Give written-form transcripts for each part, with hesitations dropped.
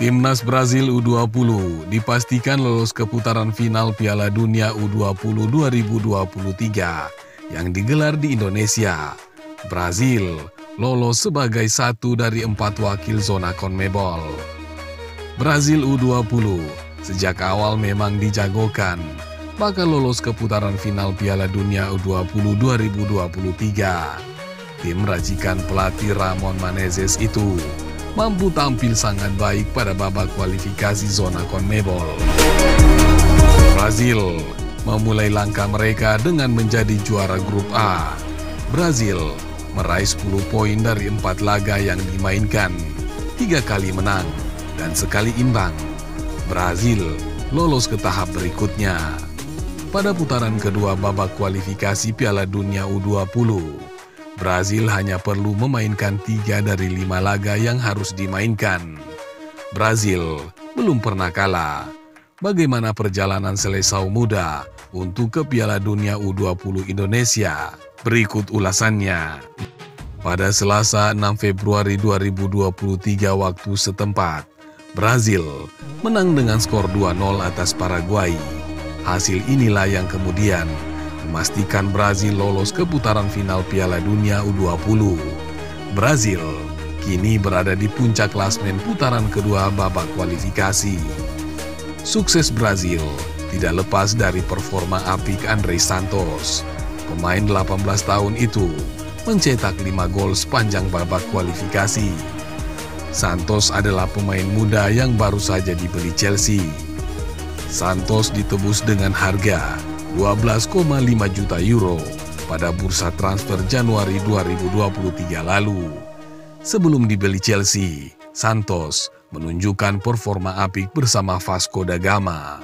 Timnas Brazil U20 dipastikan lolos ke putaran final Piala Dunia U20 2023 yang digelar di Indonesia. Brazil lolos sebagai satu dari 4 wakil zona CONMEBOL. Brazil U20 sejak awal memang dijagokan bakal lolos ke putaran final Piala Dunia U20 2023. Tim racikan pelatih Ramon Menezes itu mampu tampil sangat baik pada babak kualifikasi zona CONMEBOL. Brazil memulai langkah mereka dengan menjadi juara grup A. Brazil meraih 10 poin dari 4 laga yang dimainkan, 3 kali menang dan sekali imbang. Brazil lolos ke tahap berikutnya. Pada putaran kedua babak kualifikasi Piala Dunia U20, Brazil hanya perlu memainkan 3 dari 5 laga yang harus dimainkan. Brazil belum pernah kalah. Bagaimana perjalanan Seleção Muda untuk ke Piala Dunia U20 Indonesia? Berikut ulasannya. Pada Selasa 6 Februari 2023 waktu setempat, Brazil menang dengan skor 2-0 atas Paraguay. Hasil inilah yang kemudian memastikan Brazil lolos ke putaran final Piala Dunia U20. Brazil kini berada di puncak klasmen putaran kedua babak kualifikasi. Sukses Brazil tidak lepas dari performa apik Andrey Santos. Pemain 18 tahun itu mencetak 5 gol sepanjang babak kualifikasi. Santos adalah pemain muda yang baru saja dibeli Chelsea. Santos ditebus dengan harga 12,5 juta euro pada bursa transfer Januari 2023 lalu. Sebelum dibeli Chelsea, Santos menunjukkan performa apik bersama Vasco da Gama.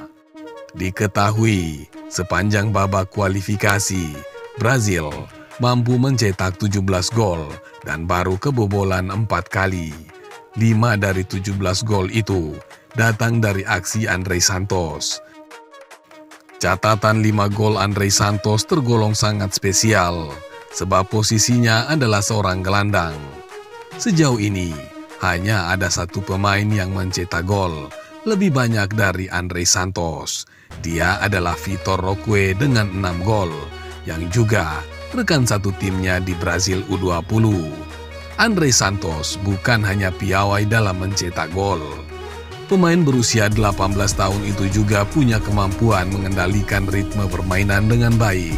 Diketahui, sepanjang babak kualifikasi, Brazil mampu mencetak 17 gol dan baru kebobolan 4 kali. 5 dari 17 gol itu datang dari aksi Andrey Santos. Catatan 5 gol Andrey Santos tergolong sangat spesial, sebab posisinya adalah seorang gelandang. Sejauh ini, hanya ada satu pemain yang mencetak gol lebih banyak dari Andrey Santos. Dia adalah Vitor Roque dengan 6 gol, yang juga rekan satu timnya di Brazil U20. Andrey Santos bukan hanya piawai dalam mencetak gol. Pemain berusia 18 tahun itu juga punya kemampuan mengendalikan ritme permainan dengan baik.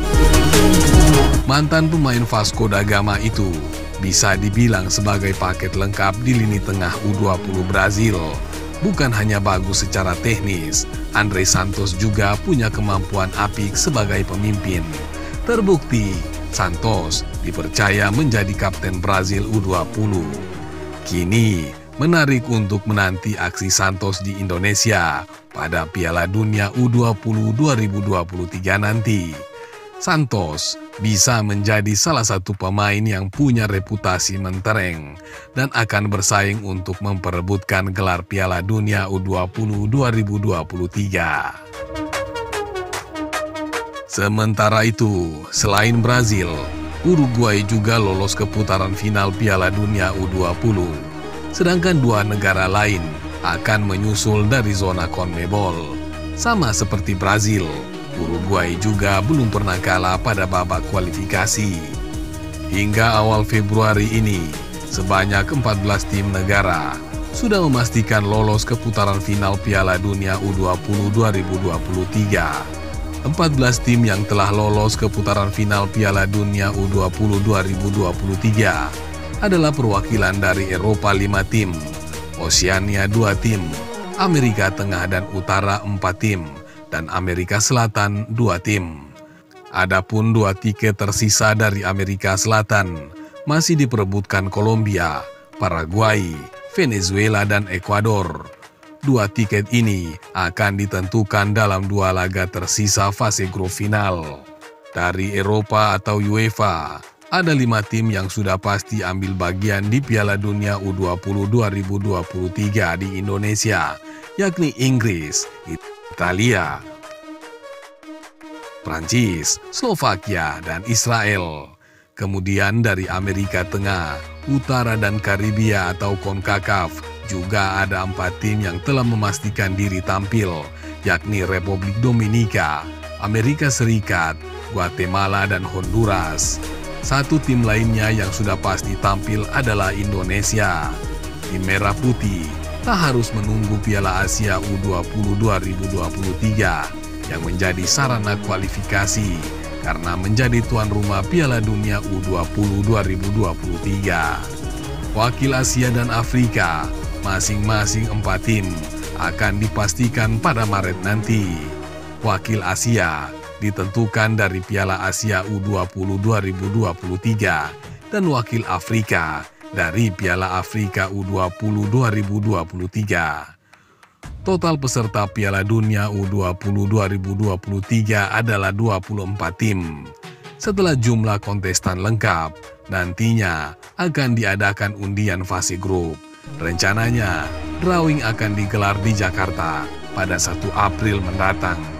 Mantan pemain Vasco da Gama itu bisa dibilang sebagai paket lengkap di lini tengah U20 Brazil. Bukan hanya bagus secara teknis, Andrey Santos juga punya kemampuan apik sebagai pemimpin. Terbukti, Santos dipercaya menjadi kapten Brazil U20. Kini, menarik untuk menanti aksi Santos di Indonesia pada Piala Dunia U20 2023 nanti. Santos bisa menjadi salah satu pemain yang punya reputasi mentereng dan akan bersaing untuk memperebutkan gelar Piala Dunia U20 2023. Sementara itu, selain Brazil, Uruguay juga lolos ke putaran final Piala Dunia U20. Sedangkan 2 negara lain akan menyusul dari zona CONMEBOL. Sama seperti Brazil, Uruguay juga belum pernah kalah pada babak kualifikasi. Hingga awal Februari ini, sebanyak 14 tim negara sudah memastikan lolos ke putaran final Piala Dunia U20 2023. 14 tim yang telah lolos ke putaran final Piala Dunia U20 2023 adalah perwakilan dari Eropa 5 tim, Oseania 2 tim, Amerika Tengah dan Utara 4 tim, dan Amerika Selatan 2 tim. Adapun 2 tiket tersisa dari Amerika Selatan masih diperebutkan Kolombia, Paraguay, Venezuela, dan Ekuador. 2 tiket ini akan ditentukan dalam 2 laga tersisa fase grup final. Dari Eropa atau UEFA, ada 5 tim yang sudah pasti ambil bagian di Piala Dunia U20 2023 di Indonesia, yakni Inggris, Italia, Prancis, Slovakia, dan Israel. Kemudian dari Amerika Tengah, Utara dan Karibia atau CONCACAF Juga ada 4 tim yang telah memastikan diri tampil, yakni Republik Dominika, Amerika Serikat, Guatemala, dan Honduras. 1 tim lainnya yang sudah pasti tampil adalah Indonesia. Tim Merah Putih tak harus menunggu Piala Asia U20 2023 yang menjadi sarana kualifikasi karena menjadi tuan rumah Piala Dunia U20 2023. Wakil Asia dan Afrika, masing-masing 4 tim, akan dipastikan pada Maret nanti. Wakil Asia ditentukan dari Piala Asia U20 2023 dan wakil Afrika dari Piala Afrika U20 2023. Total peserta Piala Dunia U20 2023 adalah 24 tim. Setelah jumlah kontestan lengkap, nantinya akan diadakan undian fase grup. Rencananya, drawing akan digelar di Jakarta pada 1 April mendatang.